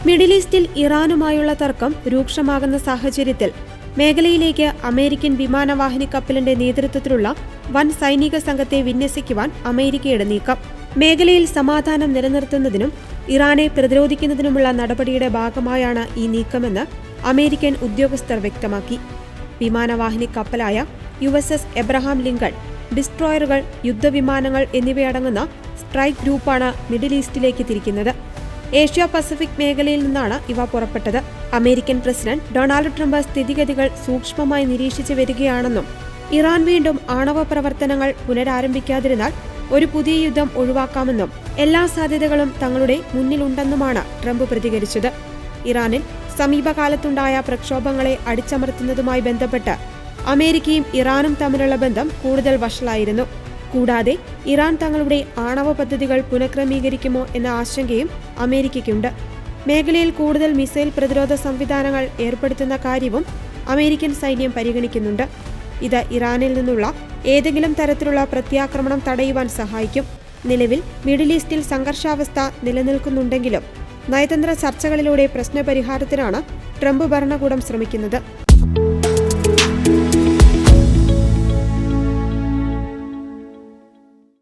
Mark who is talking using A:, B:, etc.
A: Middle ഈസ്റ്റിൽ ഇറാനുമായുള്ള തർക്കം രൂക്ഷമാകുന്ന സാഹചര്യത്തിൽ മേഖലയിലേക്ക് അമേരിക്കൻ വിമാനവാഹിനി കപ്പലിന്റെ നേതൃത്വത്തിലുള്ള വൻ സൈനിക സംഘത്തെ വിന്യസിക്കുവാൻ അമേരിക്കയുടെ നീക്കം. മേഖലയിൽ സമാധാനം നിലനിർത്തുന്നതിനും ഇറാനെ പ്രതിരോധിക്കുന്നതിനുമുള്ള നടപടിയുടെ ഭാഗമായാണ് ഈ നീക്കമെന്ന് അമേരിക്കൻ ഉദ്യോഗസ്ഥർ വ്യക്തമാക്കി. വിമാനവാഹിനി കപ്പലായ USS എബ്രഹാം ലിങ്കൺ, ഡിസ്ട്രോയറുകൾ, യുദ്ധവിമാനങ്ങൾ എന്നിവയടങ്ങുന്ന സ്ട്രൈക്ക് ഗ്രൂപ്പാണ് മിഡിൽ ഈസ്റ്റിലേക്ക് തിരിക്കുന്നത്. ഏഷ്യ പസഫിക് മേഖലയിൽ നിന്നാണ് ഇവ പുറപ്പെട്ടത്. അമേരിക്കൻ പ്രസിഡന്റ് ഡൊണാൾഡ് ട്രംപ് സ്ഥിതിഗതികൾ സൂക്ഷ്മമായി നിരീക്ഷിച്ചു വരികയാണെന്നും ഇറാൻ വീണ്ടും ആണവ പ്രവർത്തനങ്ങൾ പുനരാരംഭിക്കാതിരുന്നാൽ ഒരു പുതിയ യുദ്ധം ഒഴിവാക്കാമെന്നും എല്ലാ സാധ്യതകളും തങ്ങളുടെ മുന്നിലുണ്ടെന്നുമാണ് ട്രംപ് പ്രതികരിച്ചത്. ഇറാനിൽ സമീപകാലത്തുണ്ടായ പ്രക്ഷോഭങ്ങളെ അടിച്ചമർത്തുന്നതുമായി ബന്ധപ്പെട്ട് അമേരിക്കയും ഇറാനും തമ്മിലുള്ള ബന്ധം കൂടുതൽ വഷളായിരുന്നു. കൂടാതെ ഇറാൻ തങ്ങളുടെ ആണവ പദ്ധതികൾ പുനഃക്രമീകരിക്കുമോ എന്ന ആശങ്കയും അമേരിക്കയ്ക്കുണ്ട്. മേഖലയിൽ കൂടുതൽ മിസൈൽ പ്രതിരോധ സംവിധാനങ്ങൾ ഏർപ്പെടുത്തുന്ന കാര്യവും അമേരിക്കൻ സൈന്യം പരിഗണിക്കുന്നുണ്ട്. ഇത് ഇറാനിൽ നിന്നുള്ള ഏതെങ്കിലും തരത്തിലുള്ള പ്രത്യാക്രമണം തടയുവാൻ സഹായിക്കും. നിലവിൽ മിഡിൽ ഈസ്റ്റിൽ സംഘർഷാവസ്ഥ നിലനിൽക്കുന്നുണ്ടെങ്കിലും നയതന്ത്ര ചർച്ചകളിലൂടെ പ്രശ്നപരിഹാരത്തിനാണ് ട്രംപ് ഭരണകൂടം ശ്രമിക്കുന്നത്.